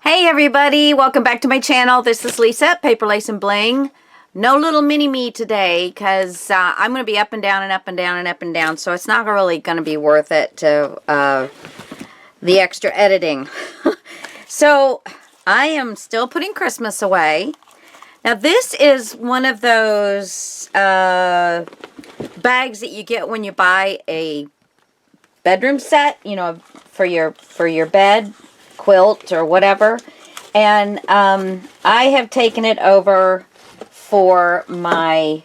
Hey everybody, welcome back to my channel. This is Lisa, Paper Lace and Bling. No little mini me today because I'm going to be up and down and up and down and up and down, so it's not really going to be worth it to the extra editing. So I am still putting Christmas away. Now this is one of those bags that you get when you buy a bedroom set, you know, for your bed, quilt or whatever. And I have taken it over for my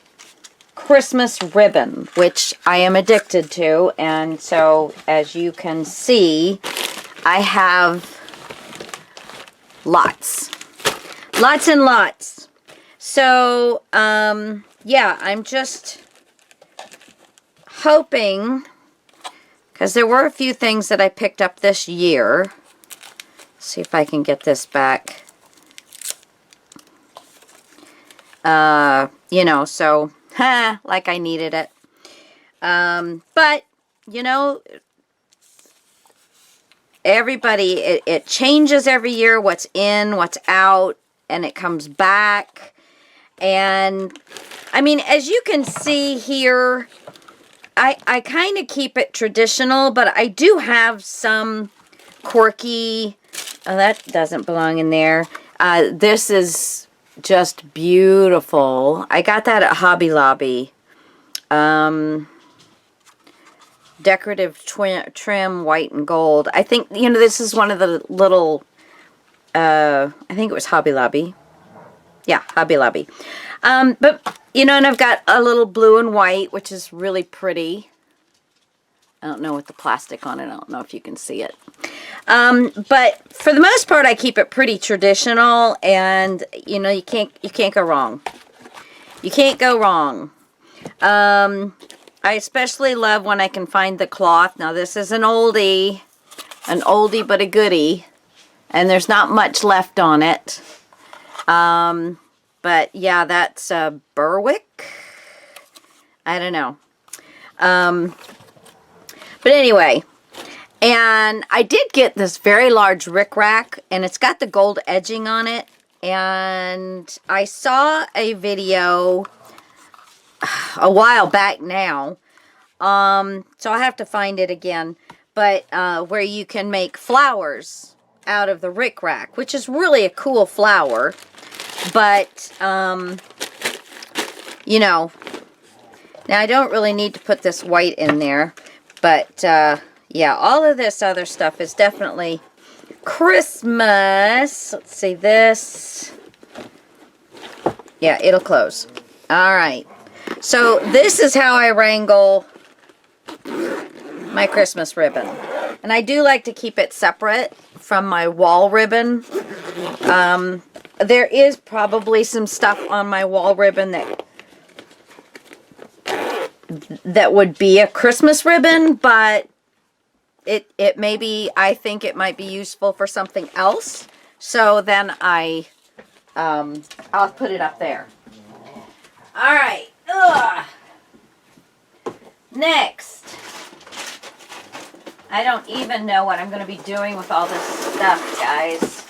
Christmas ribbon, which I am addicted to. And so as you can see, I have lots and lots. So yeah, I'm just hoping, because there were a few things that I picked up this year. Let's see if I can get this back. You know, so, like I needed it. But, you know, everybody, it changes every year, what's in, what's out, and it comes back. And, I mean, as you can see here, I kind of keep it traditional, but I do have some quirky. Oh, that doesn't belong in there. This is just beautiful. I got that at Hobby Lobby. Decorative trim, white and gold. I think, you know, this is one of the little, I think it was Hobby Lobby. Yeah, Hobby Lobby. But, you know, and I've got a little blue and white, which is really pretty. I don't know with the plastic on it. I don't know if you can see it. But for the most part, I keep it pretty traditional, and, you know, you can't go wrong. You can't go wrong. I especially love when I can find the cloth. Now, this is an oldie but a goodie, and there's not much left on it. But yeah, that's Berwick. I don't know. But anyway, and I did get this very large rickrack, and it's got the gold edging on it. And I saw a video a while back now, so I have to find it again, but where you can make flowers out of the rickrack, which is really a cool flower. But, you know, now I don't really need to put this white in there, but, yeah, all of this other stuff is definitely Christmas. Let's see this. Yeah, it'll close. All right. So this is how I wrangle my Christmas ribbon. And I do like to keep it separate from my wall ribbon. There is probably some stuff on my wall ribbon that would be a Christmas ribbon, but it may be, I think it might be useful for something else. So then I'll put it up there. All right. Next. I don't even know what I'm going to be doing with all this stuff, guys.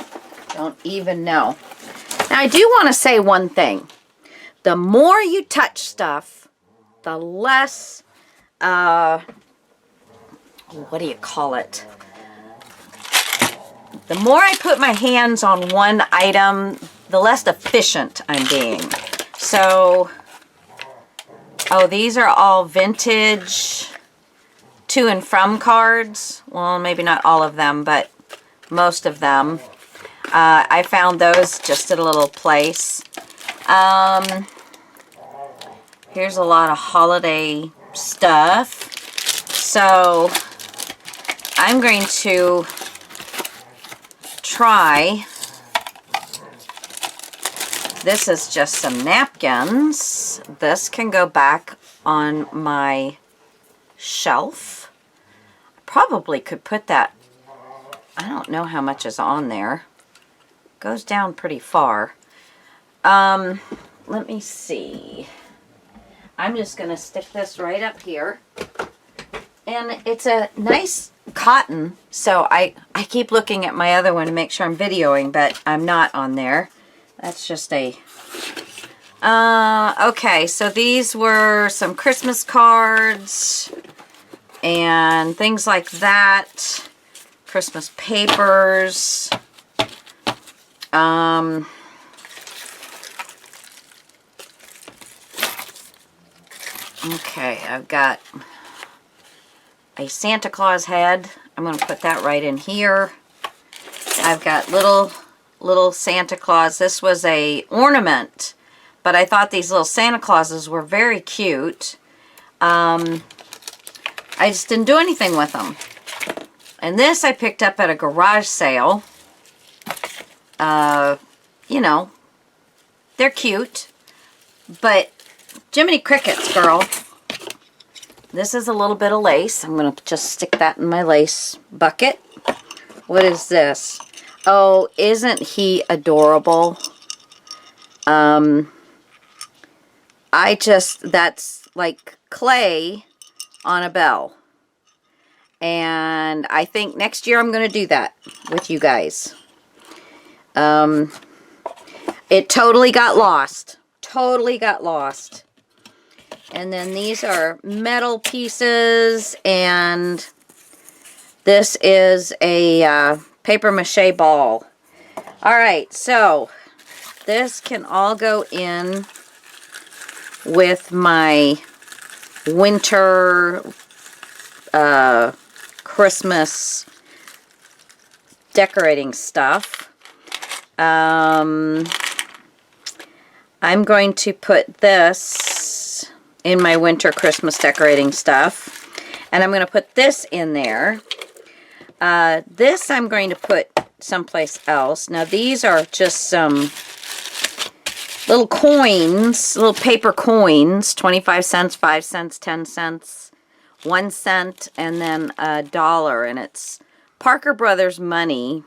Don't even know. Now, I do want to say one thing. The more you touch stuff, the less, what do you call it? The more I put my hands on one item, the less efficient I'm being. So, oh, these are all vintage to and from cards. Well, maybe not all of them, but most of them. I found those just at a little place. Here's a lot of holiday stuff. So I'm going to try. This is just some napkins. This can go back on my shelf. Probably could put that. I don't know how much is on there. Goes down pretty far. Let me see. I'm just going to stick this right up here. And it's a nice cotton, so I keep looking at my other one to make sure I'm videoing, but I'm not on there. That's just a... okay, so these were some Christmas cards and things like that. Christmas papers. Okay, I've got a Santa Claus head. I'm going to put that right in here. I've got little Santa Claus. This was a ornament, but I thought these little Santa Clauses were very cute. I just didn't do anything with them. And this I picked up at a garage sale. You know, they're cute, but Jiminy Crickets, girl. This is a little bit of lace. I'm going to just stick that in my lace bucket. What is this? Oh, isn't he adorable? That's like clay on a bell. And I think next year I'm going to do that with you guys. It totally got lost. Totally got lost. And then these are metal pieces, and this is a paper mache ball. All right, so this can all go in with my winter Christmas decorating stuff. I'm going to put this in my winter Christmas decorating stuff, and I'm going to put this in there. This I'm going to put someplace else. Now these are just some little coins, little paper coins, 25 cents, 5 cents, 10 cents, 1 cent, and then $1, and it's Parker Brothers money,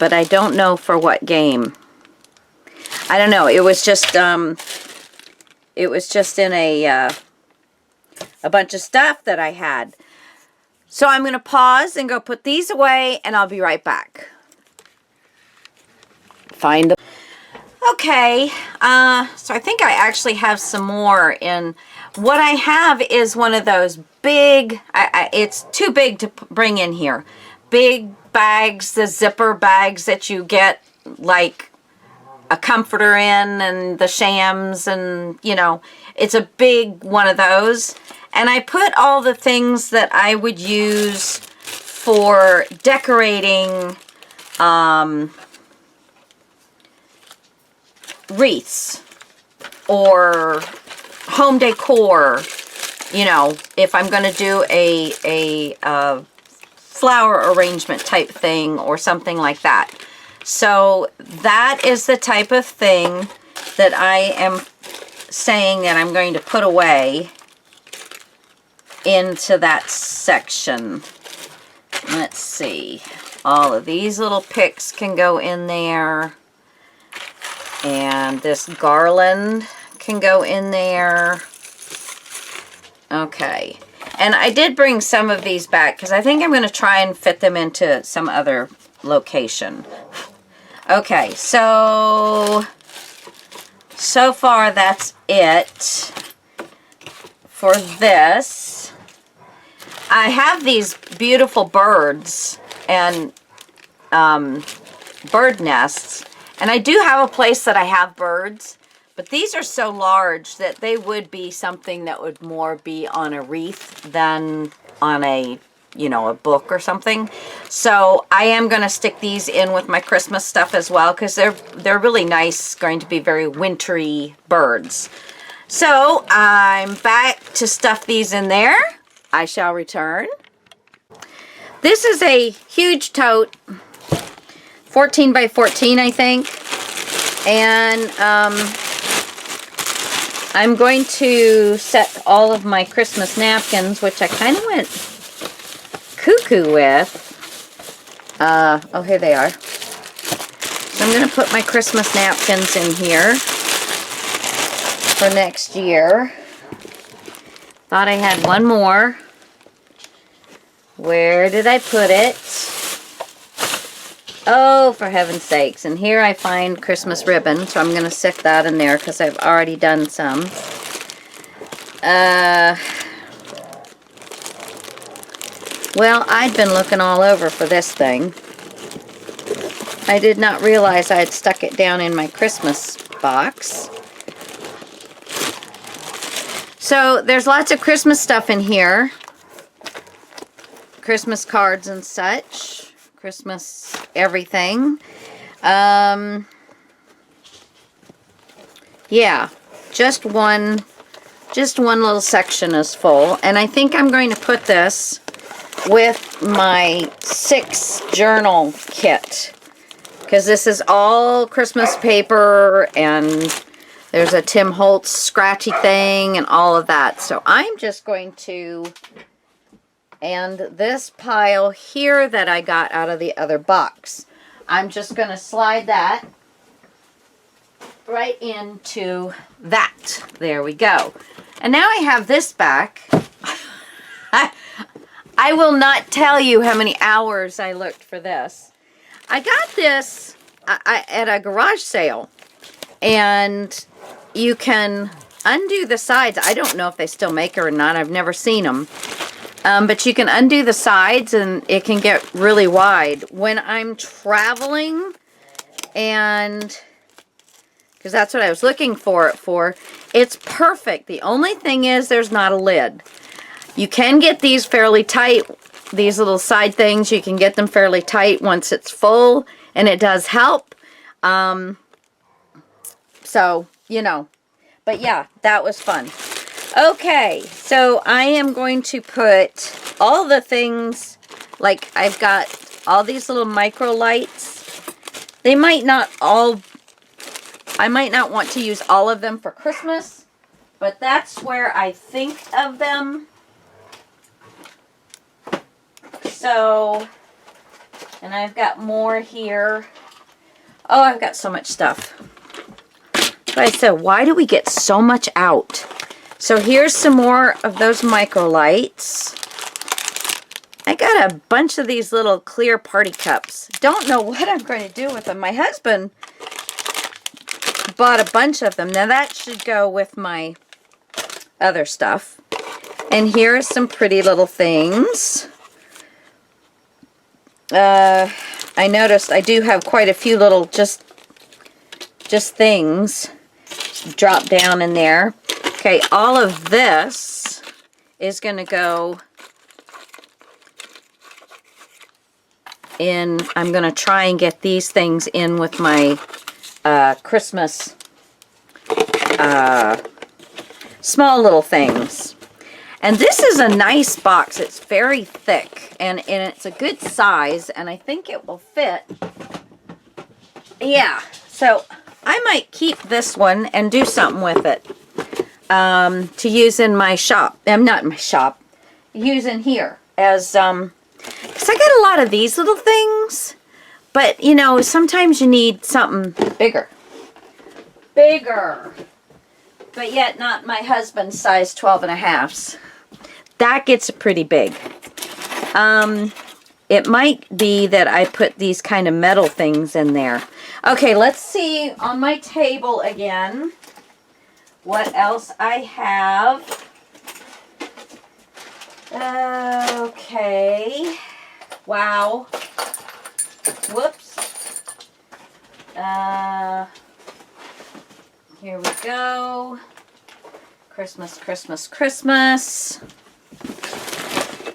but I don't know for what game. I don't know. It was just in a bunch of stuff that I had. So I'm going to pause and go put these away, and I'll be right back. Find them. Okay, so I think I actually have some more in. What I have is one of those big, it's too big to bring in here. Big bags, the zipper bags that you get like a comforter in, and the shams, and you know, it's a big one of those. And I put all the things that I would use for decorating wreaths or home decor, you know, if I'm going to do a flower arrangement type thing or something like that. So that is the type of thing that I am saying that I'm going to put away into that section. Let's see. All of these little picks can go in there. And this garland can go in there. Okay. And I did bring some of these back because I think I'm going to try and fit them into some other location. Okay, so far that's it for this. I have these beautiful birds and bird nests. And I do have a place that I have birds, but these are so large that they would be something that would more be on a wreath than on a, you know, a book or something. So I am going to stick these in with my Christmas stuff as well, because they're really nice, going to be very wintry birds. So I'm back to stuff these in there. I shall return. This is a huge tote. 14 by 14, I think. And I'm going to set all of my Christmas napkins, which I kind of went cuckoo with. Oh, here they are. So I'm going to put my Christmas napkins in here for next year. thought I had one more. Where did I put it? Oh, for heaven's sakes. And here I find Christmas ribbon, so I'm going to stick that in there because I've already done some. Well, I'd been looking all over for this thing. I did not realize I had stuck it down in my Christmas box. So, there's lots of Christmas stuff in here. Christmas cards and such. Christmas everything. Yeah, just one little section is full. And I think I'm going to put this with my 6 journal kit. Because this is all Christmas paper, and there's a Tim Holtz scratchy thing and all of that. So I'm just going to, and this pile here that I got out of the other box, I'm just going to slide that right into that. There we go. And now I have this back. I will not tell you how many hours I looked for this. I got this at a garage sale, and you can undo the sides. I don't know if they still make it or not. I've never seen them. But you can undo the sides, and it can get really wide. When I'm traveling, and because that's what I was looking for it for, it's perfect. The only thing is there's not a lid. You can get these fairly tight. These little side things, you can get them fairly tight once it's full, and it does help. So, you know. But yeah, that was fun. Okay, so I am going to put all the things, like I've got all these little micro lights. They might not all, I might not want to use all of them for Christmas, but that's where I think of them. So, and I've got more here. Oh, I've got so much stuff. But I said, why do we get so much out? So here's some more of those micro lights. I got a bunch of these little clear party cups. Don't know what I'm going to do with them. My husband bought a bunch of them. Now that should go with my other stuff. And here are some pretty little things. I noticed I do have quite a few little just things drop down in there. Okay, all of this is going to go in. I'm going to try and get these things in with my Christmas small little things. And this is a nice box. It's very thick, and it's a good size, and I think it will fit. Yeah, so I might keep this one and do something with it to use in my shop. Not in my shop. Use in here as, because I got a lot of these little things, but, you know, sometimes you need something bigger. Bigger. But yet not my husband's size 12.5s. That gets pretty big. It might be that I put these kind of metal things in there. Okay, let's see on my table again what else I have. Okay. Wow. Whoops. Here we go. Christmas, Christmas, Christmas.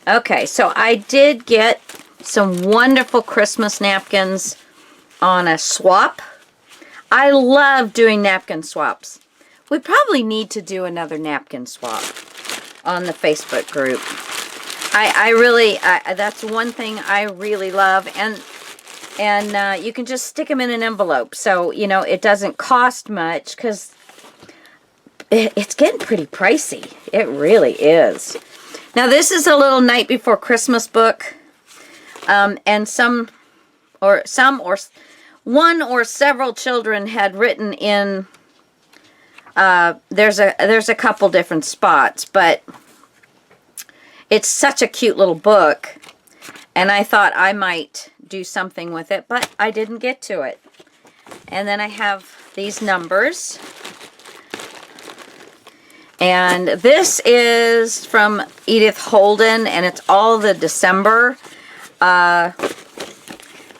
Okay, so I did get some wonderful Christmas napkins on a swap. I love doing napkin swaps. We probably need to do another napkin swap on the Facebook group. I really, that's one thing I really love. And you can just stick them in an envelope. So, you know, it doesn't cost much because it's getting pretty pricey. It really is. Now, this is a little Night Before Christmas book. And one or several children had written in, there's a couple different spots, but It's such a cute little book, and I thought I might do something with it, but I didn't get to it. And then I have these numbers. And this is from Edith Holden, and it's all the December.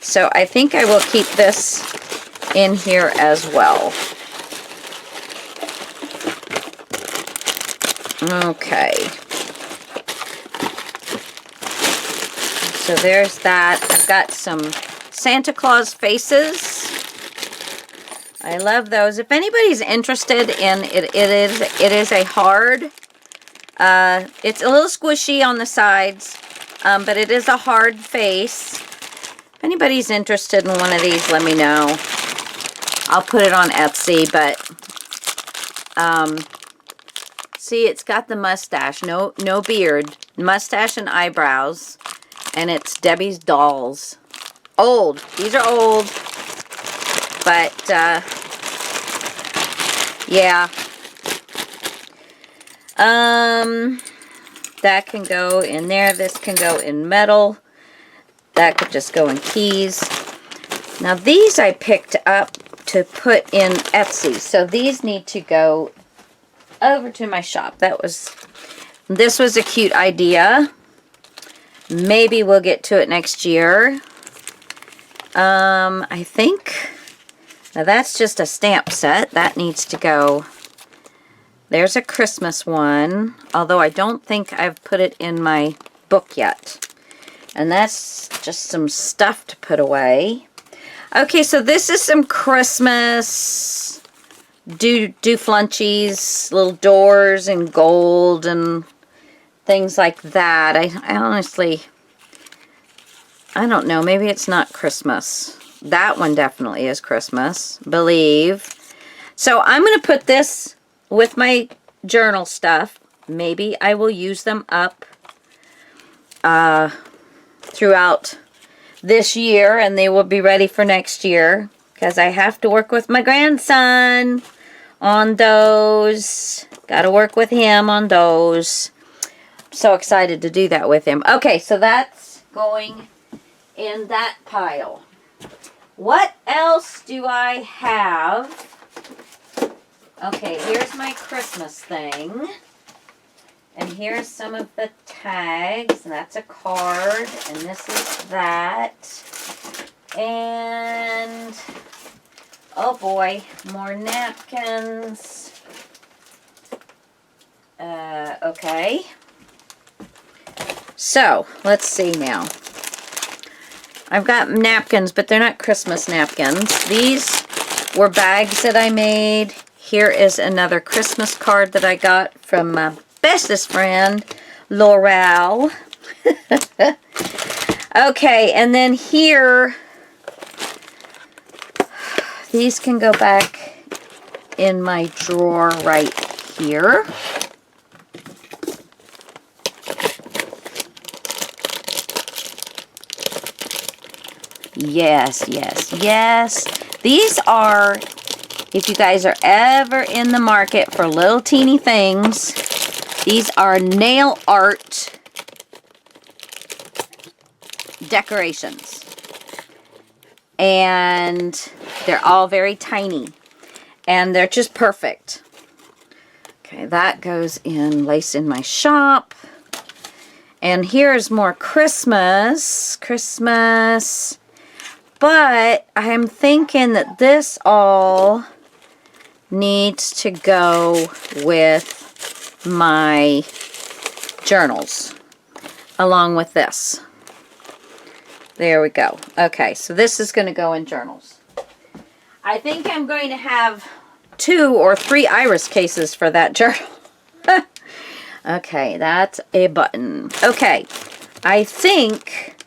So I think I will keep this in here as well. Okay. So there's that. I've got some Santa Claus faces. I love those. If anybody's interested in it, it is a hard, it's a little squishy on the sides, but it is a hard face. If anybody's interested in one of these, let me know. I'll put it on Etsy, but see, it's got the mustache, no beard, mustache and eyebrows, and it's Debbie's Dolls. Old. These are old. But, yeah. That can go in there. This can go in metal. That could just go in keys. Now, these I picked up to put in Etsy. So, these need to go over to my shop. This was a cute idea. Maybe we'll get to it next year. I think... Now that's just a stamp set. That needs to go. There's a Christmas one, although I don't think I've put it in my book yet. And that's just some stuff to put away. Okay, so this is some Christmas do-flunchies, little doors in gold and things like that. I honestly, I don't know. Maybe it's not Christmas. That one definitely is Christmas, believe. So I'm going to put this with my journal stuff. Maybe I will use them up throughout this year, and they will be ready for next year, because I have to work with my grandson on those. Got to work with him on those. I'm so excited to do that with him. Okay, so that's going in that pile. What else do I have? Okay, here's my Christmas thing. And here's some of the tags. And that's a card. And this is that. And, oh boy, more napkins. Okay. So, let's see now. I've got napkins, but they're not Christmas napkins. These were bags that I made. Here is another Christmas card that I got from my bestest friend, Laurel. Okay, and then here, these can go back in my drawer right here. Yes, yes, yes. These are, if you guys are ever in the market for little teeny things, these are nail art decorations. And they're all very tiny. And they're just perfect. Okay, that goes in Lace in My Shop. And here's more Christmas. But I'm thinking that this all needs to go with my journals, along with this. There we go. Okay, so this is going to go in journals. I think I'm going to have 2 or 3 iris cases for that journal. Okay, that's a button. Okay, I think,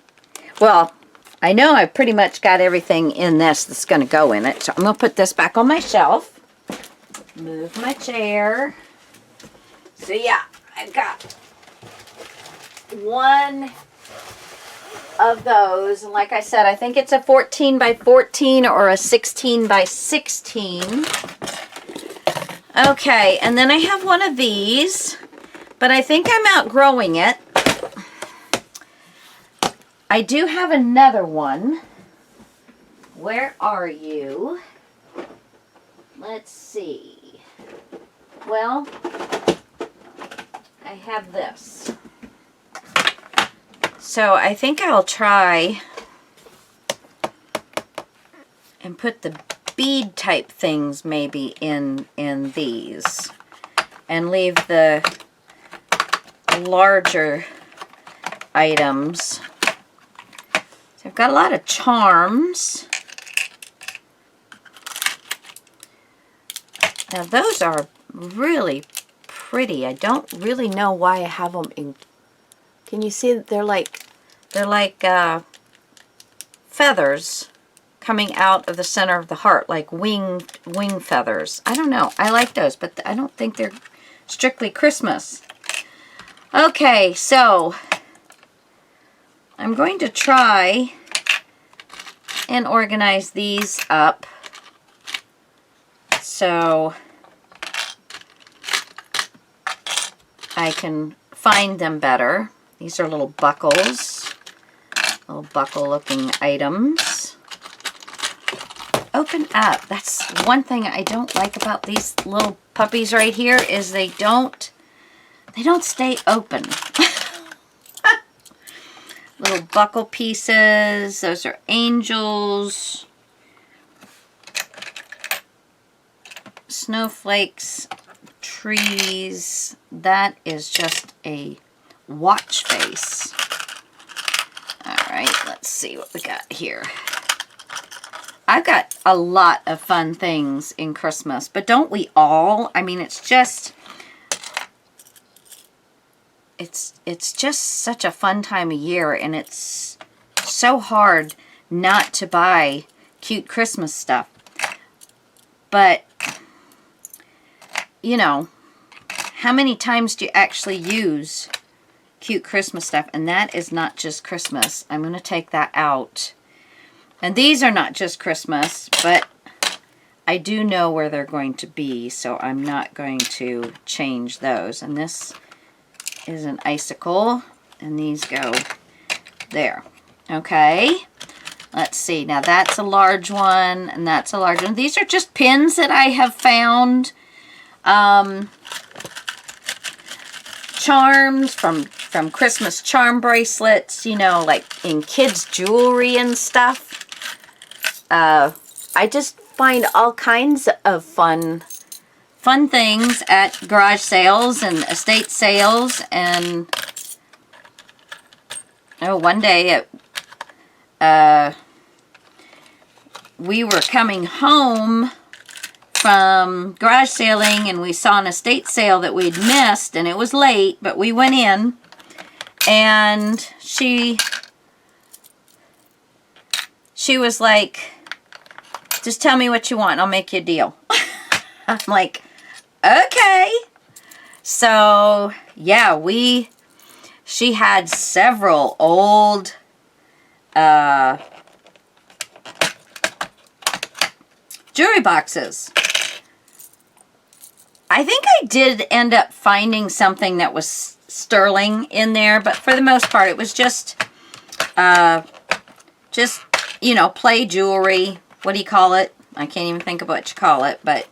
well, I know I've pretty much got everything in this that's going to go in it. So I'm going to put this back on my shelf. Move my chair. So yeah, I've got one of those. And like I said, I think it's a 14 by 14 or a 16 by 16. Okay, and then I have one of these. But I think I'm outgrowing it. I do have another one. Where are you? Let's see. Well, I have this. So I think I'll try and put the bead type things maybe in these and leave the larger items. So I've got a lot of charms. Now those are really pretty. I don't really know why I have them in. Can you see that they're like feathers coming out of the center of the heart, like wing feathers. I don't know. I like those, but I don't think they're strictly Christmas. Okay, so I'm going to try and organize these up so I can find them better. These are little buckles, little buckle looking items. Open up. That's one thing I don't like about these little puppies right here is they don't stay open. Little buckle pieces. Those are angels. Snowflakes. Trees. That is just a watch face. Alright, let's see what we got here. I've got a lot of fun things in Christmas, but don't we all? I mean, it's just such a fun time of year, and it's so hard not to buy cute Christmas stuff. But, you know, how many times do you actually use cute Christmas stuff? And that is not just Christmas. I'm going to take that out. And these are not just Christmas, but I do know where they're going to be, so I'm not going to change those. And this is an icicle, and these go there. Okay, let's see. Now that's a large one, and that's a large one. These are just pins that I have found. Charms from Christmas charm bracelets, you know, like in kids' jewelry and stuff. I just find all kinds of fun things at garage sales and estate sales. And one day we were coming home from garage sailing, and we saw an estate sale that we'd missed, and it was late, but we went in, and she was like, just tell me what you want and I'll make you a deal. I'm like, okay. So, yeah, she had several old jewelry boxes. I think I did end up finding something that was sterling in there, but for the most part it was just you know, play jewelry. What do you call it? I can't even think of what you call it, but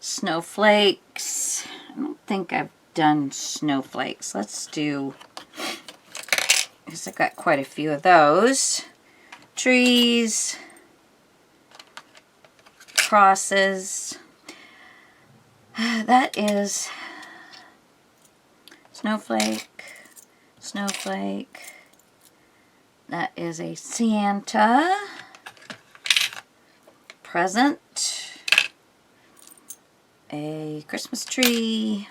snowflakes. I don't think I've done snowflakes. Let's do, because I've got quite a few of those. Trees, crosses. That is snowflake, snowflake. That is a Santa present, a Christmas tree.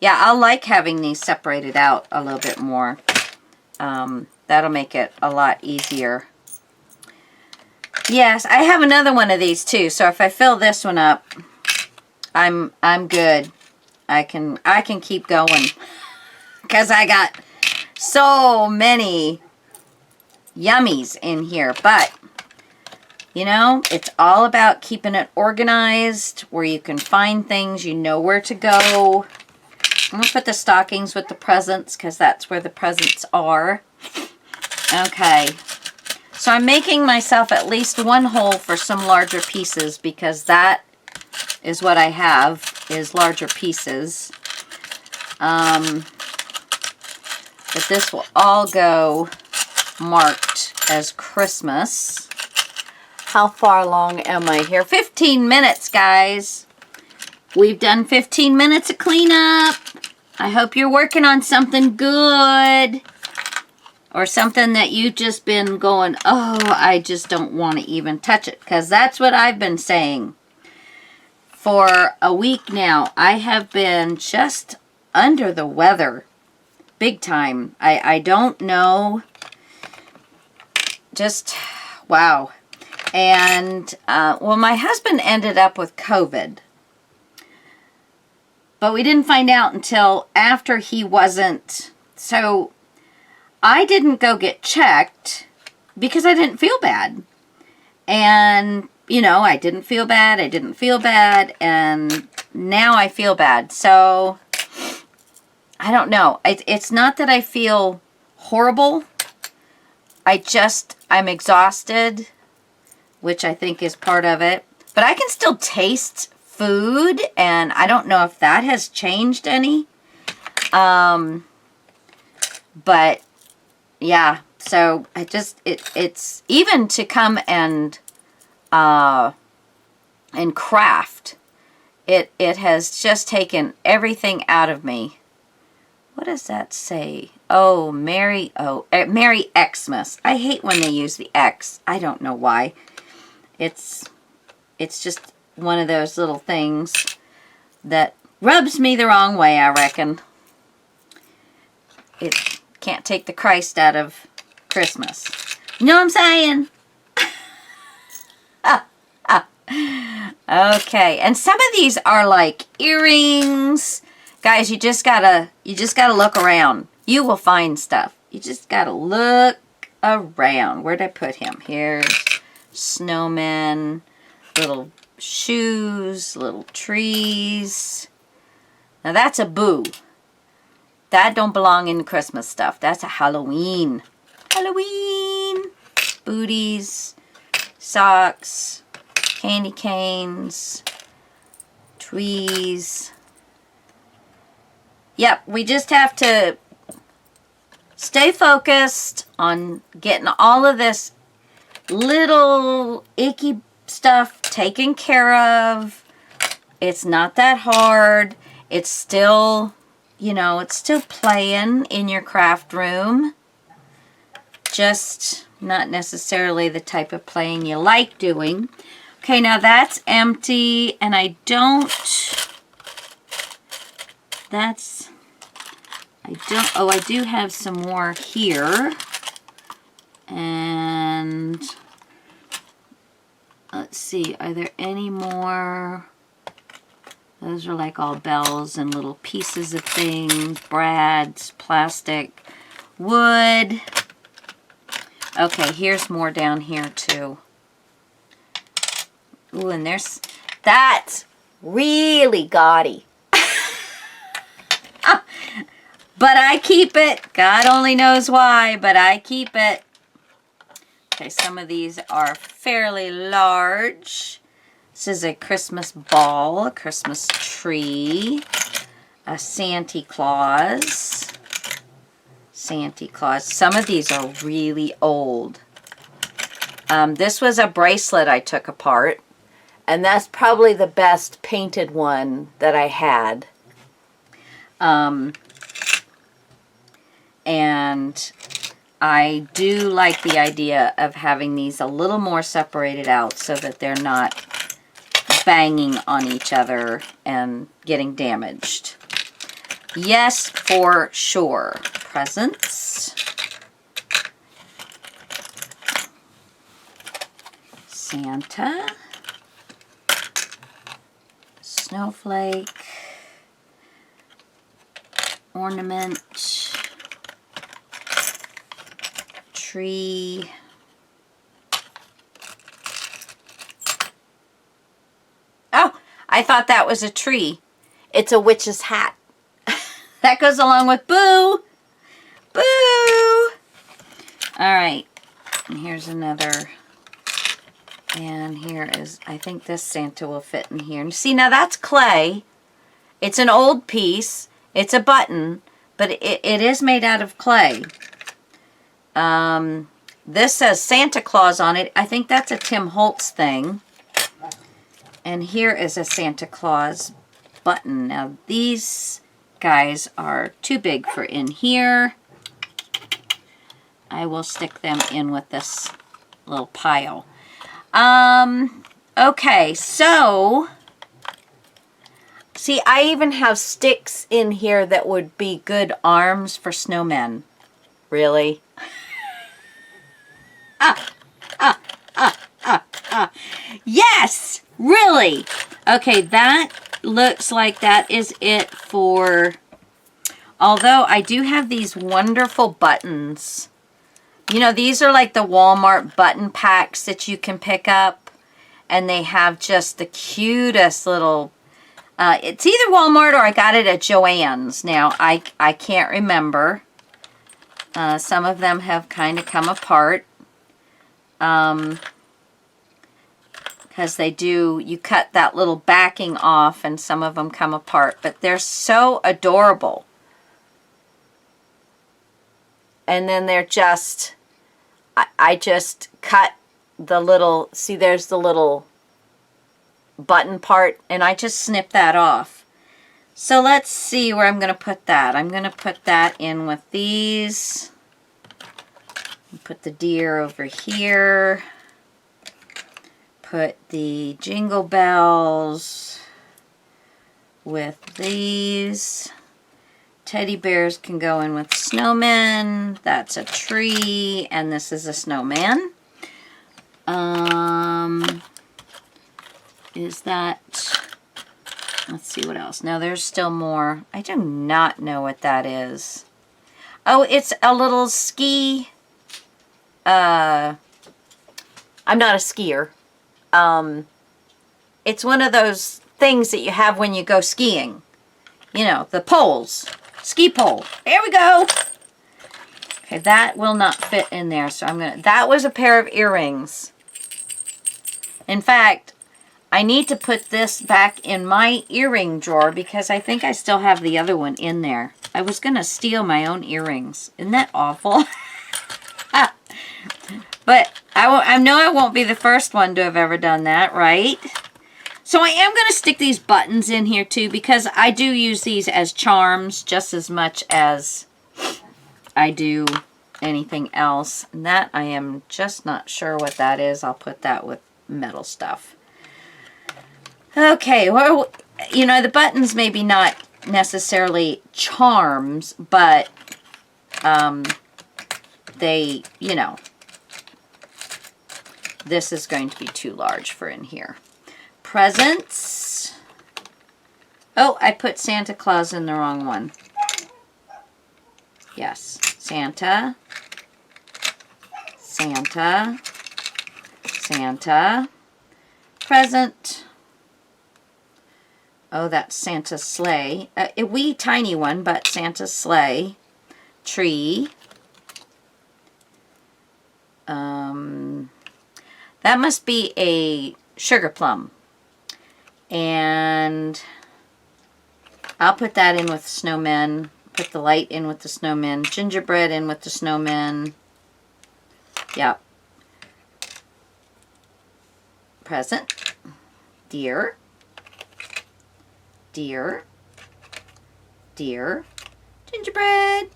Yeah, I like having these separated out a little bit more. That'll make it a lot easier. Yes, I have another one of these too. So if I fill this one up, I'm good. I can keep going because I got so many yummies in here. But you know, it's all about keeping it organized where you can find things, you know where to go. I'm going to put the stockings with the presents because that's where the presents are. Okay. So I'm making myself at least one hole for some larger pieces because that is what I have, is larger pieces. But this will all go marked as Christmas. How far along am I here? 15 minutes, guys. We've done 15 minutes of cleanup. I hope you're working on something good. Or something that you've just been going, oh, I just don't want to even touch it. Because that's what I've been saying. For a week now, I have been just under the weather. Big time. I don't know. Just, wow. And, well, my husband ended up with COVID. But we didn't find out until after he wasn't. So I didn't go get checked because I didn't feel bad. And, you know, I didn't feel bad. And now I feel bad. So, I don't know. It's not that I feel horrible. I'm exhausted, which I think is part of it. But I can still taste food, and I don't know if that has changed any. But yeah, so it's even to come and craft. It has just taken everything out of me. What does that say? Oh, Merry Xmas. I hate when they use the X. I don't know why. It's just one of those little things that rubs me the wrong way, I reckon. It can't take the Christ out of Christmas. You know what I'm saying? Okay, and some of these are like earrings. Guys, you just gotta look around. You will find stuff. You just gotta look around. Where'd I put him? Here's snowmen, little shoes, little trees. Now that's a boo. That don't belong in the Christmas stuff. That's a Halloween. Halloween. Booties, socks, candy canes, trees. Yep, we just have to stay focused on getting all of this little icky stuff taken care of. It's not that hard. It's still, you know, it's still playing in your craft room. Just not necessarily the type of playing you like doing. Okay, now that's empty, and I don't, I do have some more here. And let's see, are there any more? Those are like all bells and little pieces of things, brads, plastic, wood. Okay, here's more down here too. Ooh, and that's really gaudy. But I keep it. God only knows why, but I keep it. Okay, some of these are fairly large. This is a Christmas ball, a Christmas tree, a Santa Claus. Santa Claus. Some of these are really old. This was a bracelet I took apart. And that's probably the best painted one that I had. And I do like the idea of having these a little more separated out so that they're not banging on each other and getting damaged. Yes, for sure. Presents. Santa. Snowflake. Ornament. Tree. Oh, I thought that was a tree. It's a witch's hat. That goes along with Boo. Boo! All right. And here's another. And here is, I think this Santa will fit in here. And see, now that's clay. It's an old piece. It's a button, but it is made out of clay. This says Santa Claus on it. I think that's a Tim Holtz thing. And here is a Santa Claus button. Now these guys are too big for in here. I will stick them in with this little pile. Okay, so, see, I even have sticks in here that would be good arms for snowmen. Really? Yes! Really? Okay, that looks like that is it for, although I do have these wonderful buttons. You know, these are like the Walmart button packs that you can pick up. And they have just the cutest little, it's either Walmart or I got it at Joann's. Now, I can't remember. Some of them have kind of come apart. Because they do, you cut that little backing off and some of them come apart. But they're so adorable. And then they're just, I just cut the little, see there's the little button part, and I just snip that off. So let's see where I'm going to put that. I'm going to put that in with these. Put the deer over here. Put the jingle bells with these. Teddy bears can go in with snowmen. That's a tree, and this is a snowman. Is that, let's see what else. Now there's still more. I do not know what that is. Oh, it's a little ski. I'm not a skier. It's one of those things that you have when you go skiing. You know, the poles. Ski pole. There we go. Okay, that will not fit in there. So I'm going to, that was a pair of earrings. In fact, I need to put this back in my earring drawer because I think I still have the other one in there. I was going to steal my own earrings. Isn't that awful? But I know I won't be the first one to have ever done that, right? So I am going to stick these buttons in here too because I do use these as charms just as much as I do anything else. And that I am just not sure what that is. I'll put that with metal stuff. Okay, well, you know, the buttons maybe not necessarily charms, but they, you know, this is going to be too large for in here. Presents. Oh, I put Santa Claus in the wrong one. Yes, Santa, Santa, Santa, present. Oh, that's Santa's sleigh. A wee tiny one, but Santa's sleigh. Tree. That must be a sugar plum. And I'll put that in with snowmen. Put the light in with the snowmen. Gingerbread in with the snowmen. Yep. Present. Deer. Deer. Deer. Gingerbread.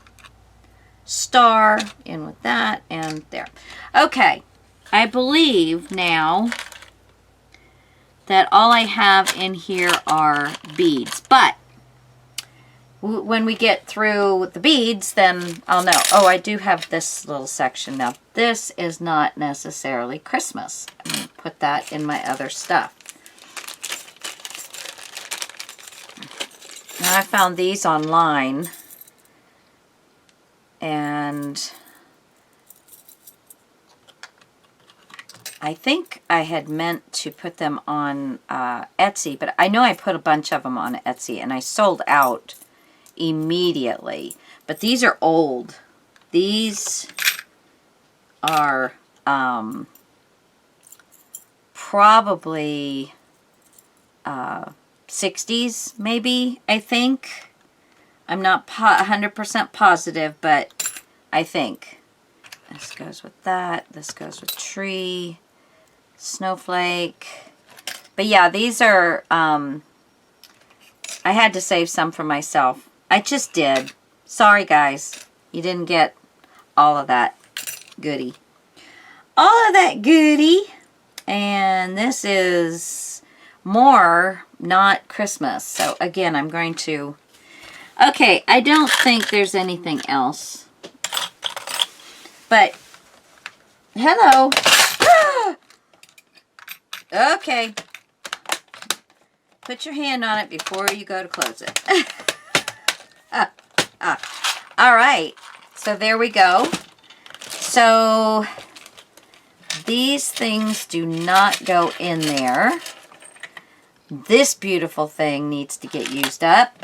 Star in with that, and there. Okay, I believe now that all I have in here are beads, but when we get through with the beads, then I'll know. Oh, I do have this little section. Now, this is not necessarily Christmas. I'm going to put that in my other stuff. Now, I found these online. And I think I had meant to put them on Etsy, but I know I put a bunch of them on Etsy, and I sold out immediately. But these are old. These are probably 60s maybe, I think. I'm not 100% positive, but I think. This goes with that. This goes with tree, snowflake. But yeah, these are, I had to save some for myself. I just did. Sorry, guys. You didn't get all of that goodie. All of that goodie. And this is more not Christmas. So again, I'm going to... Okay, I don't think there's anything else. But, hello. Okay. Put your hand on it before you go to close it. All right. So there we go. So these things do not go in there. This beautiful thing needs to get used up.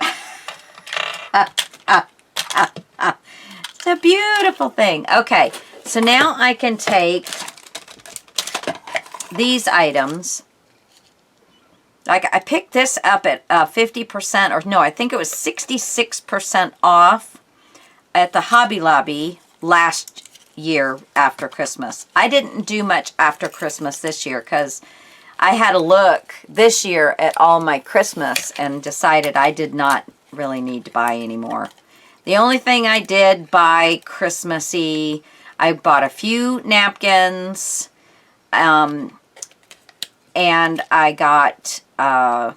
It's a beautiful thing. Okay, so now I can take these items. Like I picked this up at 50%, or no, I think it was 66% off at the Hobby Lobby last year after Christmas. I didn't do much after Christmas this year because I had a look this year at all my Christmas and decided I did not really need to buy anymore. The only thing I did buy Christmassy, I bought a few napkins, and I got, I'm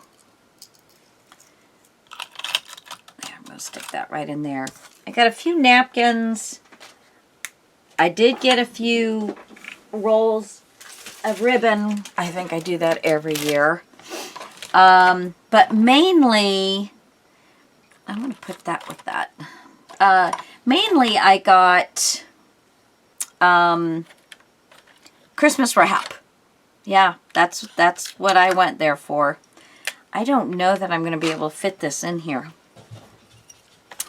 going to stick that right in there. I got a few napkins. I did get a few rolls of ribbon. I think I do that every year. But mainly, I'm going to put that with that. Mainly I got Christmas wrap. Yeah, that's what I went there for. I don't know that I'm going to be able to fit this in here.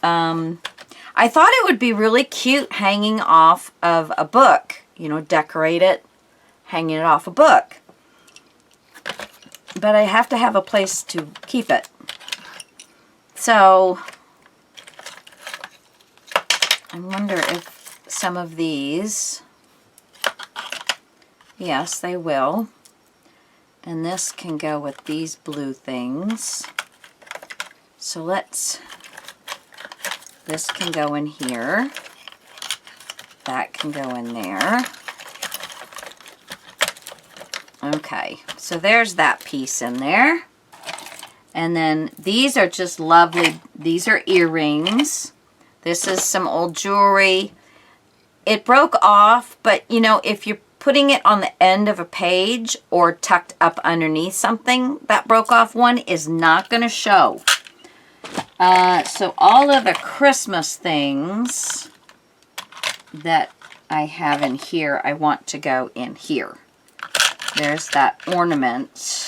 I thought it would be really cute hanging off of a book. You know, decorate it, hanging it off a book. But I have to have a place to keep it. So I wonder if some of these, yes, they will. And this can go with these blue things. So this can go in here. That can go in there. Okay, so there's that piece in there. And then these are just lovely. These are earrings. This is some old jewelry. It broke off, but you know, if you're putting it on the end of a page or tucked up underneath something, that broke off one is not going to show. So all of the Christmas things that I have in here, I want to go in here. There's that ornament.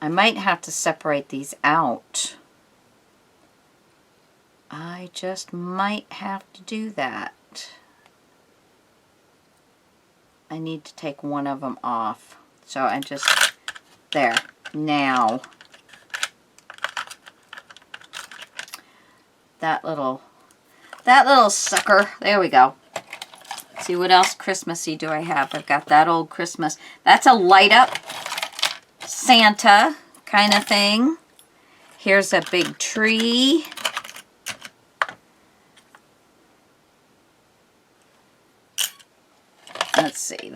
I might have to separate these out. I just might have to do that. I need to take one of them off. So I just, there, now. That little sucker, there we go. Let's see what else Christmassy do I have. I've got that old Christmas. That's a light up Santa kind of thing. Here's a big tree. Let's see,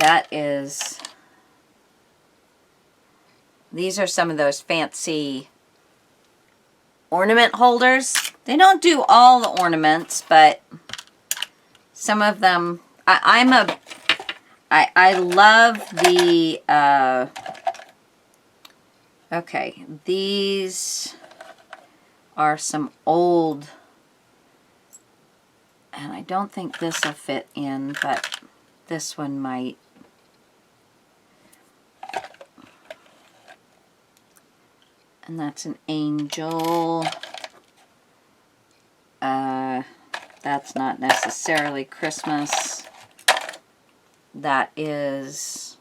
these are some of those fancy ornament holders. They don't do all the ornaments, but some of them, I love the, okay, these are some old, and I don't think this will fit in, but this one might. And that's an angel. That's not necessarily Christmas. That is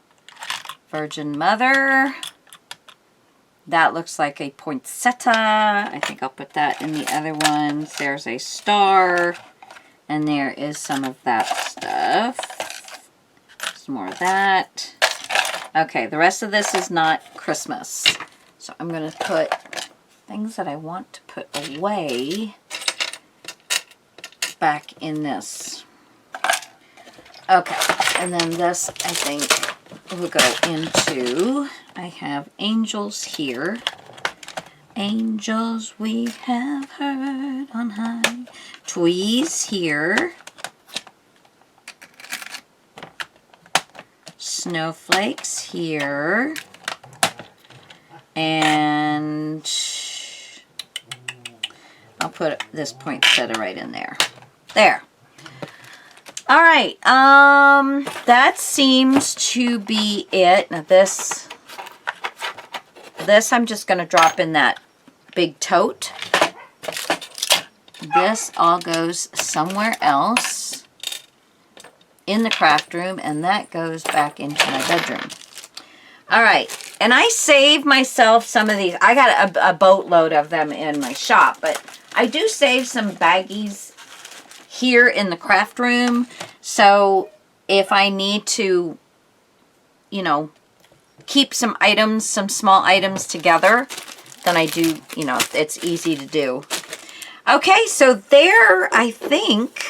Virgin Mother. That looks like a poinsettia. I think I'll put that in the other ones. There's a star. And there is some of that stuff. Some more of that. Okay, the rest of this is not Christmas. So I'm going to put things that I want to put away back in this. Okay, and then this I think will go into, I have angels here. Angels we have heard on high. Tweez here. Snowflakes here. And I'll put this poinsettia right in there. There. All right. That seems to be it. Now this I'm just going to drop in that big tote. This all goes somewhere else in the craft room, and that goes back into my bedroom. All right, and I saved myself some of these. I got a boatload of them in my shop, but I do save some baggies here in the craft room. So if I need to, you know, keep some items, some small items together, then I do, you know, it's easy to do. Okay, so there, I think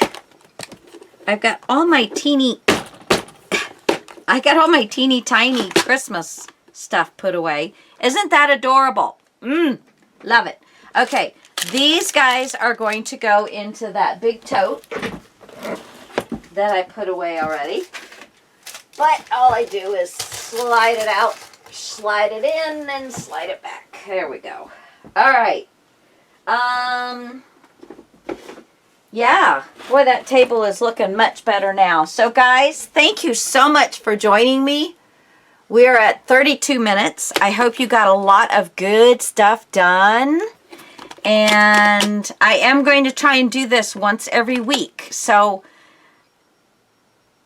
I've got all my teeny tiny Christmas stuff put away. Isn't that adorable? Love it. Okay, these guys are going to go into that big tote that I put away already. But all I do is slide it out, slide it in, and slide it back. There we go. All right. Yeah, boy, that table is looking much better now. So guys, thank you so much for joining me. We're at 32 minutes. I hope you got a lot of good stuff done. And I am going to try and do this once every week. So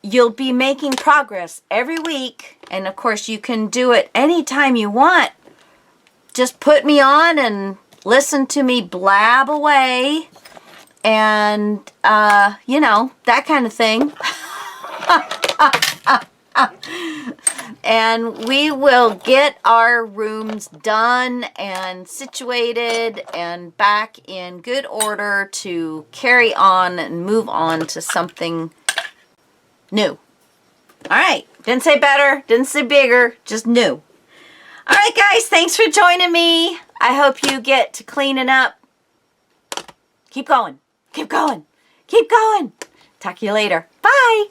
you'll be making progress every week. And of course, you can do it anytime you want. Just put me on and listen to me blab away. And, you know, that kind of thing. And we will get our rooms done and situated and back in good order to carry on and move on to something new. All right. Didn't say better, didn't say bigger, just new. All right, guys, thanks for joining me. I hope you get to cleaning up. Keep going. Keep going. Keep going. Talk to you later. Bye.